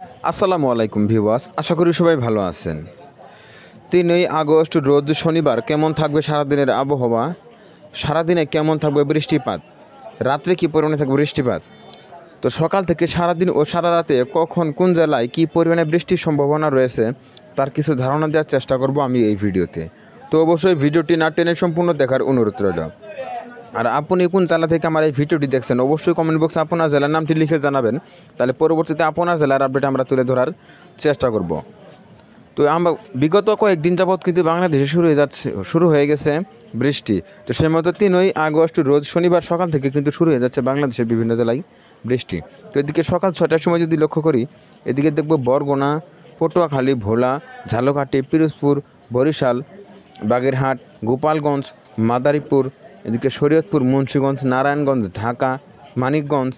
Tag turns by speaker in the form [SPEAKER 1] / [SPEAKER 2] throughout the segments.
[SPEAKER 1] আসসালামু আলাইকুম ভিউয়ার্স, আশা করি সবাই ভালো আছেন। 3ই আগস্ট রোজ শনিবার কেমন থাকবে সারাদিনের আবহাওয়া, সারাদিনে কেমন থাকবে বৃষ্টিপাত, রাত্রে কী পরিমাণে থাকবে বৃষ্টিপাত, তো সকাল থেকে সারাদিন ও সারা রাতে কখন কোন জেলায় কী পরিমাণে বৃষ্টির সম্ভাবনা রয়েছে তার কিছু ধারণা দেওয়ার চেষ্টা করব আমি এই ভিডিওতে। তো অবশ্যই ভিডিওটি না টেনে সম্পূর্ণ দেখার অনুরোধ রইল। আর আপনি কোন জেলা থেকে আমার এই ভিডিওটি দেখছেন অবশ্যই কমেন্ট বক্সে আপনার জেলার নামটি লিখে জানাবেন, তাহলে পরবর্তীতে আপনার জেলার আপডেট আমরা তুলে ধরার চেষ্টা করব। তো আমরা বিগত কয়েকদিন যাবৎ কিন্তু বাংলাদেশে শুরু হয়ে গেছে বৃষ্টি। তো সেই মতো 3ই আগস্ট রোজ শনিবার সকাল থেকে কিন্তু শুরু হয়ে যাচ্ছে বাংলাদেশের বিভিন্ন জেলায় বৃষ্টি। তো এদিকে সকাল 6টার সময় যদি লক্ষ্য করি, এদিকে দেখব বরগুনা, পটুয়াখালী, ভোলা, ঝালকাঠি, পিরোজপুর, বরিশাল, বাগেরহাট, গোপালগঞ্জ, মাদারীপুর, এদিকে শরীয়তপুর, মুন্সিগঞ্জ, নারায়ণগঞ্জ, ঢাকা, মানিকগঞ্জ।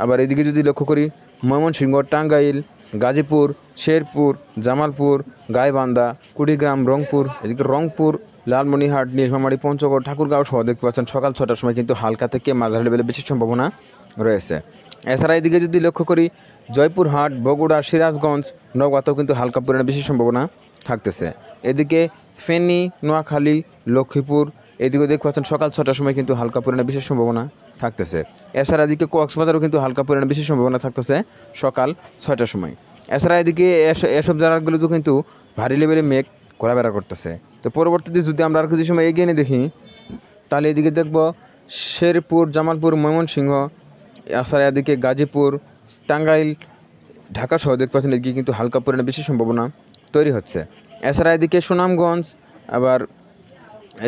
[SPEAKER 1] আবার এদিকে যদি লক্ষ্য করি ময়মনসিংহ, টাঙ্গাইল, গাজীপুর, শেরপুর, জামালপুর, গাইবান্ধা, কুড়িগ্রাম, রংপুর, এদিকে রংপুর, লালমনিরহাট, নীলফামারী, পঞ্চগড়, ঠাকুরগাঁও সহ দেখতে পাচ্ছেন সকাল 6টার সময় কিন্তু হালকা থেকে মাঝারি লেভেলে বেশি সম্ভাবনা রয়েছে। এছাড়া এদিকে যদি লক্ষ্য করি জয়পুরহাট, বগুড়া, সিরাজগঞ্জ, নওগাঁতেও কিন্তু হালকা পরিমাণে বেশি সম্ভাবনা থাকতেছে। এদিকে ফেনী, নোয়াখালী, লক্ষ্মীপুর, এদিকে দেখতে পাচ্ছেন সকাল 6টার সময় কিন্তু হালকা পরিমাণে বিশেষ সম্ভাবনা থাকতেছে। এছাড়া এদিকে কক্সবাজারও কিন্তু হালকা পরিমাণে বেশি সম্ভাবনা থাকতেছে সকাল 6টার সময়। এছাড়া এদিকে এসব জায়গাগুলোতেও কিন্তু ভারী লেভেলে মেঘ ঘোরাফেরা করতেছে। তো পরবর্তীতে যদি আমরা আর কিছু সময় এগিয়ে নিয়ে দেখি, তাহলে এদিকে দেখব শেরপুর, জামালপুর, ময়মনসিংহ, এছাড়া এদিকে গাজীপুর, টাঙ্গাইল, ঢাকা সহ দেখতে পাচ্ছেন এদিকে কিন্তু হালকা পরিমাণে বেশি সম্ভাবনা তৈরি হচ্ছে। এছাড়া এদিকে সুনামগঞ্জ, আবার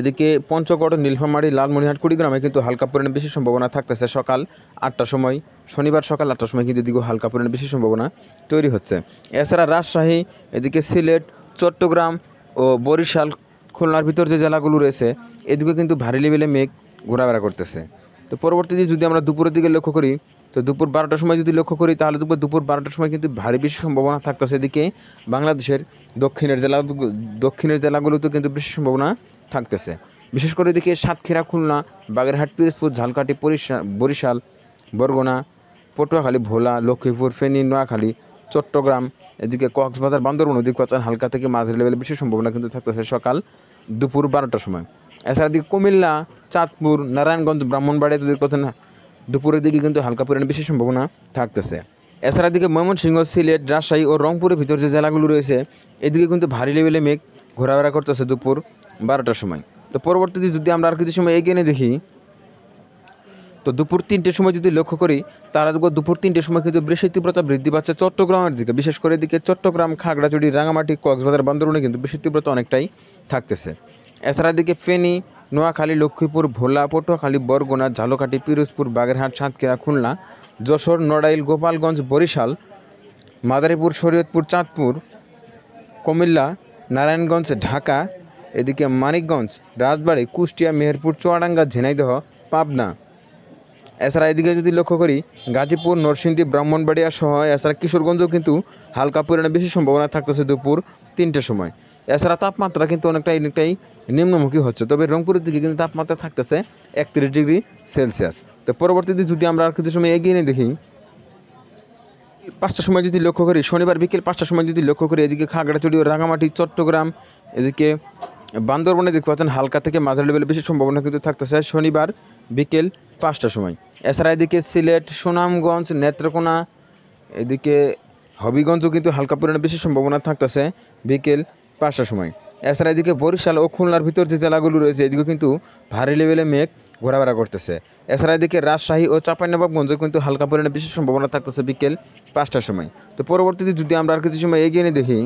[SPEAKER 1] এদিকে পঞ্চগড়, নীলফামারী, লালমনিরহাট, কুড়িগ্রামে কিন্তু হালকা পরিমাণে বেশি সম্ভাবনা থাকতেছে সকাল 8টার সময়। শনিবার সকাল 8টার সময় কিন্তু এদিকেও হালকা পরিমাণে বেশি সম্ভাবনা তৈরি হচ্ছে। এছাড়া রাজশাহী, এদিকে সিলেট, চট্টগ্রাম ও বরিশাল, খুলনার ভিতর যে জেলাগুলো রয়েছে এদিকে কিন্তু ভারী লেভেলে মেঘ ঘোরাফেরা করতেছে। তো পরবর্তীতে যদি আমরা দুপুরের দিকে লক্ষ্য করি, তো দুপুর 12টার সময় যদি লক্ষ্য করি, তাহলে দুপুর 12টার সময় কিন্তু ভারী বেশি সম্ভাবনা থাকতেছে এদিকে বাংলাদেশের দক্ষিণের জেলাগুলোতেও কিন্তু বেশি সম্ভাবনা থাকতেছে। বিশেষ করে এদিকে সাতক্ষীরা, খুলনা, বাগেরহাট, পিরোজপুর, ঝালকাঠি, বরিশাল, বরগুনা, পটুয়াখালী, ভোলা, লক্ষ্মীপুর, ফেনী, নোয়াখালী, চট্টগ্রাম, এদিকে কক্সবাজার, বান্দরবান, ওদিকে হালকা থেকে মাঝারি লেভেলে বেশি সম্ভাবনা কিন্তু থাকতেছে সকাল দুপুর 12টার সময়। এছাড়া এদিকে কুমিল্লা, চাঁদপুর, নারায়ণগঞ্জ, ব্রাহ্মণবাড়িয়া দুপুরের দিকে কিন্তু হালকা পরিমাণে বেশি সম্ভাবনা থাকতেছে। এছাড়া এদিকে ময়মনসিংহ, সিলেট, রাজশাহী ও রংপুরের ভিতর যে জেলাগুলো রয়েছে এদিকে কিন্তু ভারী লেভেলে মেঘ ঘোরাফেরা করতেছে দুপুর 12টার সময়। তো পরবর্তীতে যদি আমরা আর কিছু সময় এগিয়ে নিয়ে দেখি, তো দুপুর 3টের সময় যদি লক্ষ্য করি, তারা দুপুর 3টের সময় কিন্তু বৃষ্টির তীব্রতা বৃদ্ধি পাচ্ছে চট্টগ্রামের দিকে। বিশেষ করে এদিকে চট্টগ্রাম, খাগড়াছড়ি, রাঙামাটি, কক্সবাজার, বান্দরবানে কিন্তু বৃষ্টির তীব্রতা অনেকটাই থাকতেছে। এছাড়া এদিকে ফেনী, নোয়াখালী, লক্ষ্মীপুর, ভোলা, পটুয়াখালী, বরগুনা, ঝালকাঠি, পিরোজপুর, বাগেরহাট, সাতক্ষীরা, খুলনা, যশোর, নড়াইল, গোপালগঞ্জ, বরিশাল, মাদারীপুর, শরীয়তপুর, চাঁদপুর, কুমিল্লা, নারায়ণগঞ্জ, ঢাকা, এদিকে মানিকগঞ্জ, রাজবাড়ী, কুষ্টিয়া, মেহেরপুর, চুয়াডাঙ্গা, ঝিনাইদহ, পাবনা। এছাড়া এদিকে যদি লক্ষ্য করি গাজীপুর, নরসিংদী, ব্রাহ্মণবাড়িয়া সহ এছাড়া কিশোরগঞ্জও কিন্তু হালকা পরিমাণে বেশি সম্ভাবনা থাকতেছে দুপুর 3টের সময়। এছাড়া তাপমাত্রা কিন্তু অনেকটাই নিম্নমুখী হচ্ছে, তবে রংপুরের দিকে কিন্তু তাপমাত্রা থাকতেছে 31 ডিগ্রি সেলসিয়াস। তো পরবর্তীতে যদি আমরা আর কিছু সময় এগিয়ে নিয়ে দেখি, 5টার সময় যদি লক্ষ্য করি, শনিবার বিকেল 5টার সময় যদি লক্ষ্য করি, এদিকে খাগড়াছড়ি, রাঙামাটি, চট্টগ্রাম, এদিকে বান্দরবানে দেখতে পাচ্ছেন হালকা থেকে মাঝারি লেভেলে বেশি সম্ভাবনা কিন্তু থাকতেছে শনিবার বিকেল 5টার সময়। এছাড়া এদিকে সিলেট, সুনামগঞ্জ, নেত্রকোনা, এদিকে হবিগঞ্জও কিন্তু হালকা পরিমাণে বেশি সম্ভাবনা থাকতেছে বিকেল 5টার সময়। এছাড়া এদিকে বরিশাল ও খুলনার ভিতর যে জেলাগুলো রয়েছে এদিকে কিন্তু ভারী লেভেলে মেঘ ঘোরাফেরা করতেছে। এছাড়া এদিকে রাজশাহী ও চাঁপাইনবাবগঞ্জে কিন্তু হালকা পরিমাণে বেশি সম্ভাবনা থাকতেছে বিকেল 5টার সময়। তো পরবর্তীতে যদি আমরা আর কিছু সময় এগিয়ে নিয়ে দেখি,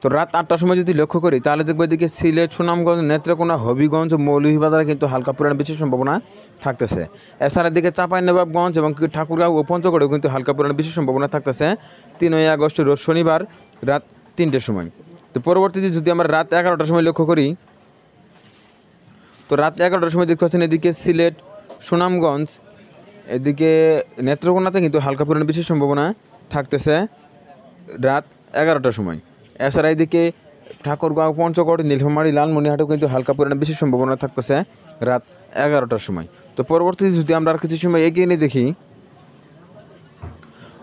[SPEAKER 1] তো রাত 8টার সময় যদি লক্ষ্য করি, তাহলে দেখবো এদিকে সিলেট, সুনামগঞ্জ, নেত্রকোনা, হবিগঞ্জ, মৌলভীবাজারে কিন্তু হালকা পরিমাণে বেশি সম্ভাবনা থাকতেছে। এছাড়া এদিকে চাঁপাইনবাবগঞ্জ এবং ঠাকুরগাঁও ও পঞ্চগড়েও কিন্তু হালকা পরিমাণে বেশি সম্ভাবনা থাকতেছে 3ই আগস্ট রোজ শনিবার রাত 3টের সময়। তো পরবর্তীতে যদি আমরা রাত 11টার সময় লক্ষ্য করি, তো রাত 11টার সময় দেখতে পাচ্ছেন এদিকে সিলেট, সুনামগঞ্জ, এদিকে নেত্রকোনাতে কিন্তু হালকা পরিমাণে বেশি সম্ভাবনা থাকতেছে রাত 11টার সময়। এছাড়া এদিকে ঠাকুরগাঁও, পঞ্চগড়, নীলফামারী, লালমনিরহাটেও কিন্তু হালকা পরিমাণে বেশি সম্ভাবনা থাকতেছে রাত 11টার সময়। তো পরবর্তীতে যদি আমরা আর কিছু সময় এগিয়ে নিয়ে দেখি,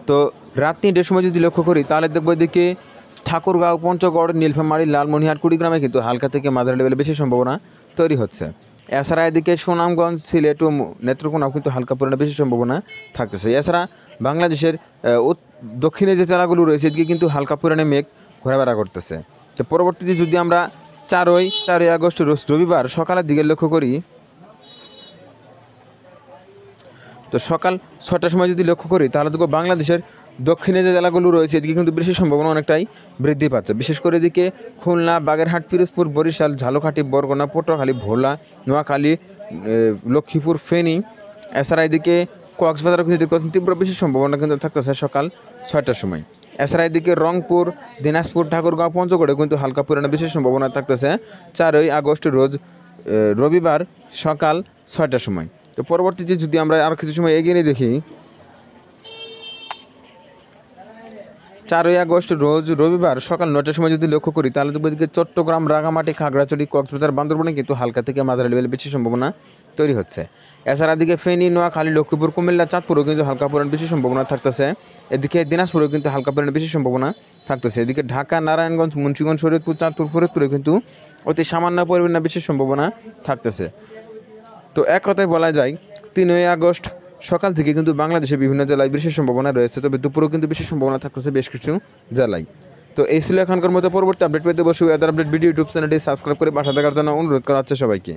[SPEAKER 1] তো রাত 3টের সময় যদি লক্ষ্য করি তাহলে দেখবো এদিকে ঠাকুরগাঁও, পঞ্চগড়, নীলফামারী, লালমনিরহাট, কুড়িগ্রামে কিন্তু হালকা থেকে মাঝারি লেভেলে বেশি সম্ভাবনা তৈরি হচ্ছে। এছাড়া এদিকে সুনামগঞ্জ, সিলেট ও নেত্রকোনাও কিন্তু হালকা পরিমাণে বেশি সম্ভাবনা থাকতেছে। এছাড়া বাংলাদেশের দক্ষিণে যে জেলাগুলো রয়েছে এদিকে কিন্তু হালকা পরিমাণে মেঘ ঘোরাফেরা করতেছে। তো পরবর্তীতে যদি আমরা 4ই আগস্ট রবিবার সকালের দিকে লক্ষ্য করি, তো সকাল 6টার সময় যদি লক্ষ্য করি তাহলে দেখব বাংলাদেশের দক্ষিণে যে জেলাগুলো রয়েছে এদিকে কিন্তু বৃষ্টির সম্ভাবনা অনেকটাই বৃদ্ধি পাচ্ছে। বিশেষ করে এদিকে খুলনা, বাগেরহাট, পিরোজপুর, বরিশাল, ঝালকাঠি, বরগুনা, পটুয়াখালী, ভোলা, নোয়াখালী, লক্ষ্মীপুর, ফেনী, এছাড়া এদিকে কক্সবাজার কিন্তু দেখতে পাচ্ছেন তীব্র বৃষ্টির সম্ভাবনা কিন্তু থাকতেছে সকাল 6টার সময়। এছাড়া এদিকে রংপুর, দিনাজপুর, ঠাকুরগাঁও, পঞ্চগড়ে কিন্তু হালকা পরিমাণে বৃষ্টির সম্ভাবনা থাকতেছে 4ই আগস্ট রবিবার সকাল 6টার সময়। তো পরবর্তীতে যদি আমরা আর কিছু সময় এগিয়ে নিয়ে দেখি, 4ই আগস্ট রবিবার সকাল 9টার সময় যদি লক্ষ্য করি তাহলে দেখব এদিকে চট্টগ্রাম, রাঙামাটি, খাগড়াছড়ি, কক্সবাজার, বান্দরবানে কিন্তু হালকা থেকে মাঝারি লেভেলে বেশি সম্ভাবনা তৈরি হচ্ছে। এছাড়া এদিকে ফেনী, নোয়াখালী, লক্ষ্মীপুর, কুমিল্লা, চাঁদপুরেও কিন্তু হালকা পরিমাণ বেশি সম্ভাবনা থাকতেছে। এদিকে দিনাজপুরেও কিন্তু হালকা পরিমাণ বেশি সম্ভাবনা থাকতেছে। এদিকে ঢাকা, নারায়ণগঞ্জ, মুন্সিগঞ্জ, শরীয়তপুর, চাঁদপুর, ফরিদপুরে কিন্তু অতি সামান্য পরিমাণে বেশি সম্ভাবনা থাকতেছে। তো এক কথায় বলা যায় 3ই আগস্ট সকাল থেকে কিন্তু বাংলাদেশের বিভিন্ন জেলায় বৃষ্টির সম্ভাবনা রয়েছে, তবে দুপুরেও কিন্তু বৃষ্টির সম্ভাবনা থাকতেছে বেশ কিছু জেলায়। তো এই ছিল এখনকার মতো। পরবর্তী আপডেট পেতে অবশ্যই ওয়েদার আপডেট ভিডিও ইউটিউব চ্যানেলটি সাবস্ক্রাইব করে পাশে থাকার জন্য অনুরোধ করা হচ্ছে সবাইকে।